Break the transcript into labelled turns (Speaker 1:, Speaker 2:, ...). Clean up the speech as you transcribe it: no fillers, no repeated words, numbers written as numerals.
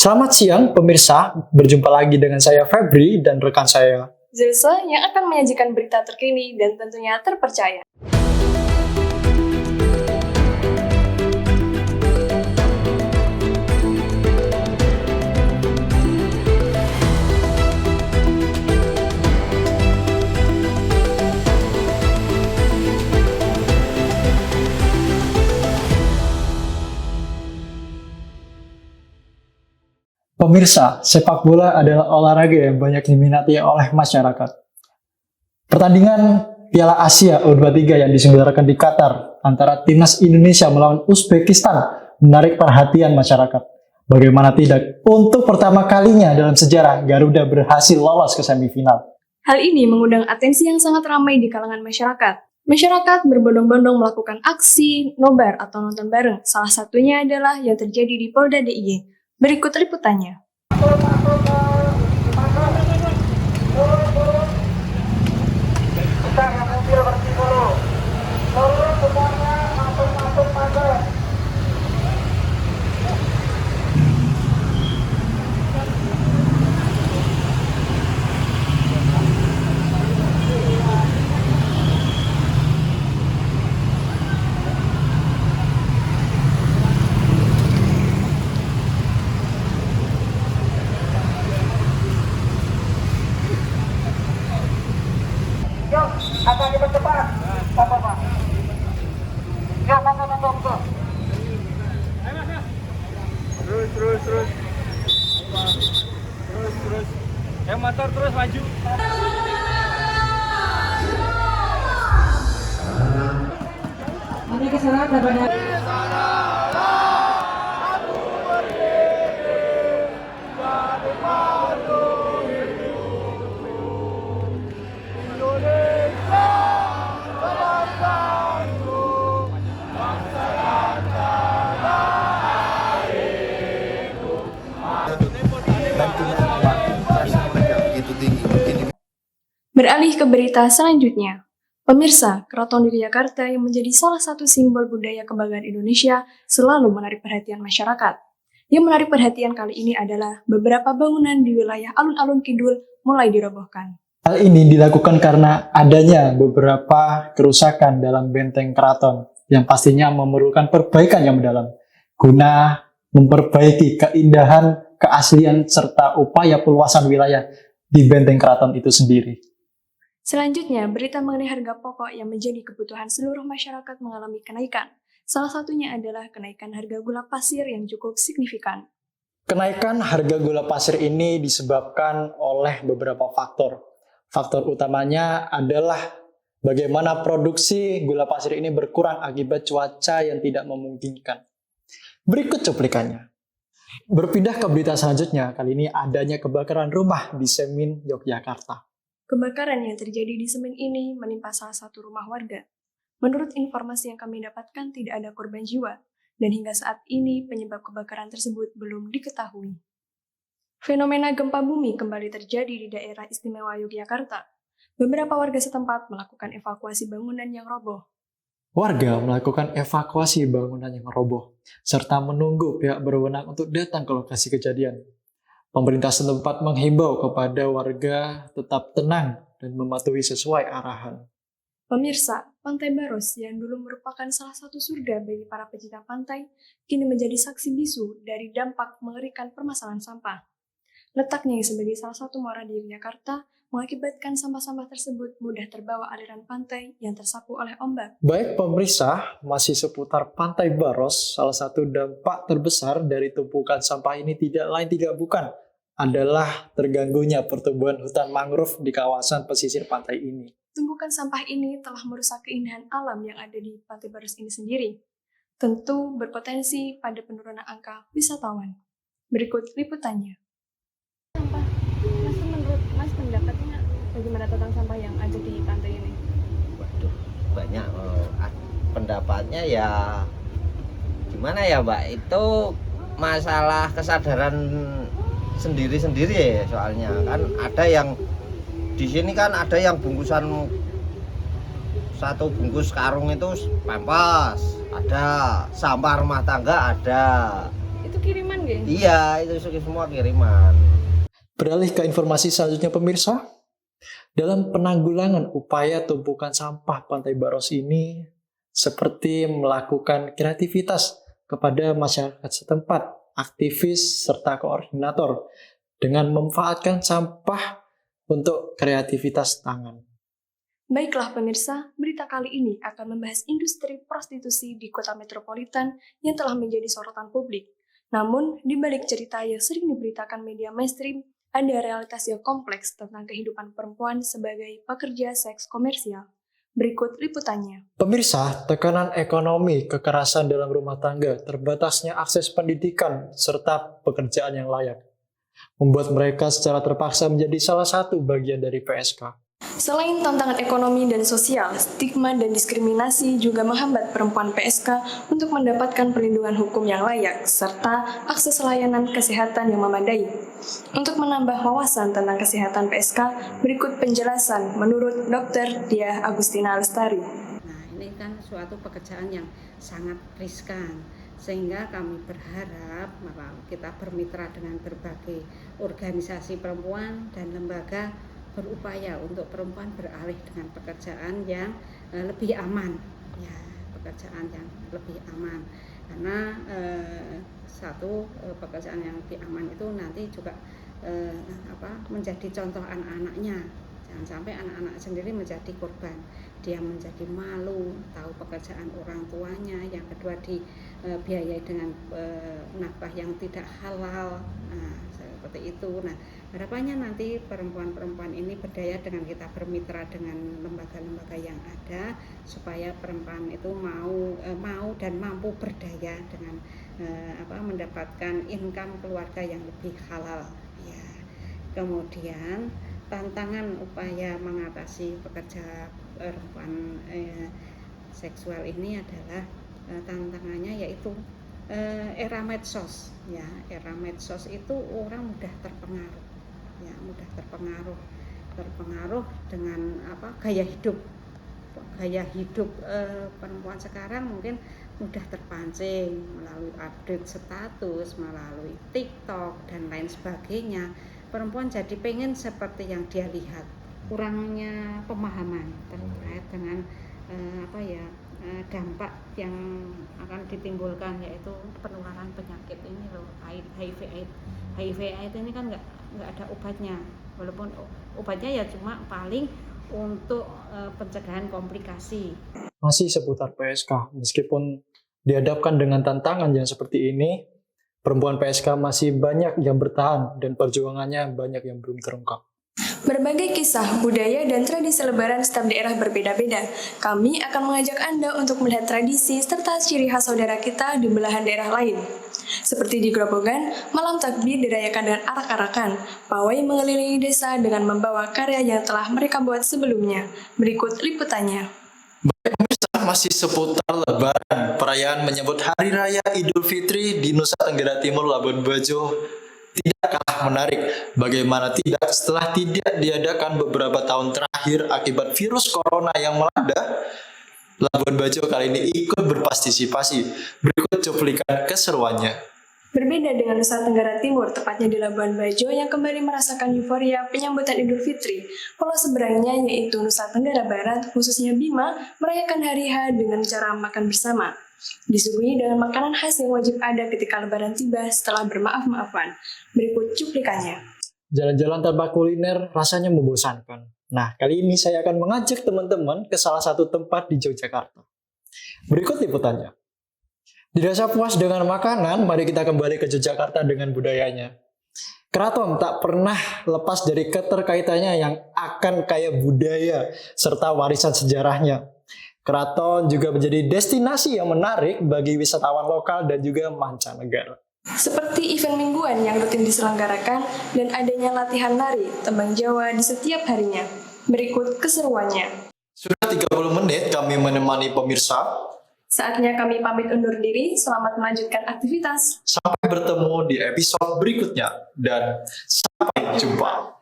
Speaker 1: Selamat siang pemirsa, berjumpa lagi dengan saya Febri dan rekan saya.
Speaker 2: Zilsa yang akan menyajikan berita terkini dan tentunya terpercaya.
Speaker 1: Pemirsa, sepak bola adalah olahraga yang banyak diminati oleh masyarakat. Pertandingan Piala Asia U23 yang diselenggarakan di Qatar antara timnas Indonesia melawan Uzbekistan menarik perhatian masyarakat. Bagaimana tidak, untuk pertama kalinya dalam sejarah Garuda berhasil lolos ke semifinal.
Speaker 2: Hal ini mengundang atensi yang sangat ramai di kalangan masyarakat. Masyarakat berbondong-bondong melakukan aksi nobar atau nonton bareng. Salah satunya adalah yang terjadi di Polda DIY. Berikut liputannya.
Speaker 3: Agak dipercepat, Pak. Ya, betul. Terus. Yang motor terus maju. Mari ke sana kepada
Speaker 2: Beralih ke berita selanjutnya. Pemirsa, Keraton Yogyakarta yang menjadi salah satu simbol budaya kebanggaan Indonesia selalu menarik perhatian masyarakat. Yang menarik perhatian kali ini adalah beberapa bangunan di wilayah alun-alun kidul mulai dirobohkan.
Speaker 1: Hal ini dilakukan karena adanya beberapa kerusakan dalam benteng keraton yang pastinya memerlukan perbaikan yang mendalam guna memperbaiki keindahan, keaslian, serta upaya peluasan wilayah di benteng keraton itu sendiri.
Speaker 2: Selanjutnya, berita mengenai harga pokok yang menjadi kebutuhan seluruh masyarakat mengalami kenaikan. Salah satunya adalah kenaikan harga gula pasir yang cukup signifikan.
Speaker 1: Kenaikan harga gula pasir ini disebabkan oleh beberapa faktor. Faktor utamanya adalah bagaimana produksi gula pasir ini berkurang akibat cuaca yang tidak memungkinkan. Berikut cuplikannya. Berpindah ke berita selanjutnya, kali ini adanya kebakaran rumah di Semin, Yogyakarta.
Speaker 2: Kebakaran yang terjadi di Semin ini menimpa salah satu rumah warga. Menurut informasi yang kami dapatkan, tidak ada korban jiwa, dan hingga saat ini penyebab kebakaran tersebut belum diketahui. Fenomena gempa bumi kembali terjadi di daerah istimewa Yogyakarta. Beberapa warga setempat melakukan evakuasi bangunan yang roboh.
Speaker 1: Warga melakukan evakuasi bangunan yang roboh, serta menunggu pihak berwenang untuk datang ke lokasi kejadian. Pemerintah setempat menghimbau kepada warga tetap tenang dan mematuhi sesuai arahan.
Speaker 2: Pemirsa, Pantai Baros yang dulu merupakan salah satu surga bagi para pecinta pantai, kini menjadi saksi bisu dari dampak mengerikan permasalahan sampah. Letaknya sebagai salah satu muara di Yogyakarta mengakibatkan sampah-sampah tersebut mudah terbawa aliran pantai yang tersapu oleh ombak.
Speaker 1: Baik pemirsa, masih seputar Pantai Baros, salah satu dampak terbesar dari tumpukan sampah ini tidak bukan adalah terganggunya pertumbuhan hutan mangrove di kawasan pesisir pantai ini.
Speaker 2: Tumpukan sampah ini telah merusak keindahan alam yang ada di Pantai Baros ini sendiri. Tentu berpotensi pada penurunan angka wisatawan. Berikut liputannya. Sampah, menurut Mas pendapatnya bagaimana tentang sampah yang ada di pantai ini?
Speaker 4: Waduh, banyak pendapatnya ya gimana ya Mbak, itu masalah kesadaran sendiri-sendiri ya, soalnya kan ada yang di sini kan ada yang bungkusan satu bungkus karung itu pampas, ada sampah rumah tangga ada.
Speaker 2: Itu itu kiriman gak?
Speaker 4: Iya, itu semua kiriman.
Speaker 1: Beralih ke informasi selanjutnya pemirsa. Dalam penanggulangan upaya tumpukan sampah Pantai Baros ini seperti melakukan kreativitas kepada masyarakat setempat, aktivis, serta koordinator dengan memanfaatkan sampah untuk kreativitas tangan.
Speaker 2: Baiklah pemirsa, berita kali ini akan membahas industri prostitusi di kota metropolitan yang telah menjadi sorotan publik. Namun, di balik cerita yang sering diberitakan media mainstream, ada realitas yang kompleks tentang kehidupan perempuan sebagai pekerja seks komersial. Berikut liputannya.
Speaker 1: Pemirsa, tekanan ekonomi, kekerasan dalam rumah tangga, terbatasnya akses pendidikan, serta pekerjaan yang layak membuat mereka secara terpaksa menjadi salah satu bagian dari PSK.
Speaker 2: Selain tantangan ekonomi dan sosial, stigma dan diskriminasi juga menghambat perempuan PSK untuk mendapatkan perlindungan hukum yang layak, serta akses layanan kesehatan yang memadai. Untuk menambah wawasan tentang kesehatan PSK, berikut penjelasan menurut Dr. Diah Agustina Lestari.
Speaker 5: Nah, ini kan suatu pekerjaan yang sangat riskan, sehingga kami berharap kita bermitra dengan berbagai organisasi perempuan dan lembaga berupaya untuk perempuan beralih dengan pekerjaan yang lebih aman, ya, pekerjaan yang lebih aman, karena pekerjaan yang lebih aman itu nanti juga menjadi contoh anak-anaknya. Jangan sampai anak-anak sendiri menjadi korban, dia menjadi malu tahu pekerjaan orang tuanya, yang kedua dibiayai dengan nafkah yang tidak halal. Nah, seperti itu. Nah, harapannya nanti perempuan-perempuan ini berdaya dengan kita bermitra dengan lembaga-lembaga yang ada, supaya perempuan itu mau dan mampu berdaya dengan mendapatkan income keluarga yang lebih halal. Ya. Kemudian tantangan upaya mengatasi pekerja perempuan seksual ini adalah tantangannya yaitu era medsos, ya. Era medsos itu orang mudah terpengaruh, ya, mudah terpengaruh dengan gaya hidup perempuan sekarang mungkin mudah terpancing melalui update status, melalui TikTok dan lain sebagainya. Perempuan jadi pengen seperti yang dia lihat, kurangnya pemahaman terkait dengan dampak yang akan ditimbulkan, yaitu penularan penyakit ini loh, HIV AIDS ini kan nggak ada obatnya, walaupun obatnya ya cuma paling untuk pencegahan komplikasi.
Speaker 1: Masih seputar PSK, meskipun dihadapkan dengan tantangan yang seperti ini, perempuan PSK masih banyak yang bertahan dan perjuangannya banyak yang belum terungkap.
Speaker 2: Berbagai kisah, budaya, dan tradisi lebaran setiap daerah berbeda-beda. Kami akan mengajak Anda untuk melihat tradisi serta ciri khas saudara kita di belahan daerah lain. Seperti di Grobogan, malam takbir dirayakan dengan arak-arakan. Pawai mengelilingi desa dengan membawa karya yang telah mereka buat sebelumnya. Berikut liputannya.
Speaker 1: Masih seputar Lebaran, perayaan menyambut Hari Raya Idul Fitri di Nusa Tenggara Timur, Labuan Bajo tidak kalah menarik. Bagaimana tidak, setelah tidak diadakan beberapa tahun terakhir akibat virus corona yang melanda, Labuan Bajo kali ini ikut berpartisipasi. Berikut cuplikan keseruannya.
Speaker 2: Berbeda dengan Nusa Tenggara Timur, tepatnya di Labuan Bajo yang kembali merasakan euforia penyambutan Idul Fitri. Pulau seberangnya yaitu Nusa Tenggara Barat, khususnya Bima, merayakan hari H dengan cara makan bersama. Disuguhi dengan makanan khas yang wajib ada ketika Lebaran tiba setelah bermaaf-maafan. Berikut cuplikannya.
Speaker 1: Jalan-jalan tanpa kuliner rasanya membosankan. Nah, kali ini saya akan mengajak teman-teman ke salah satu tempat di Yogyakarta. Berikut liputannya. Dirasa puas dengan makanan, mari kita kembali ke Yogyakarta dengan budayanya. Keraton tak pernah lepas dari keterkaitannya yang akan kaya budaya serta warisan sejarahnya. Keraton juga menjadi destinasi yang menarik bagi wisatawan lokal dan juga mancanegara.
Speaker 2: Seperti event mingguan yang rutin diselenggarakan dan adanya latihan nari tembang Jawa di setiap harinya. Berikut keseruannya.
Speaker 1: Sudah 30 menit kami menemani pemirsa.
Speaker 2: Saatnya kami pamit undur diri, selamat melanjutkan aktivitas.
Speaker 1: Sampai bertemu di episode berikutnya dan sampai jumpa.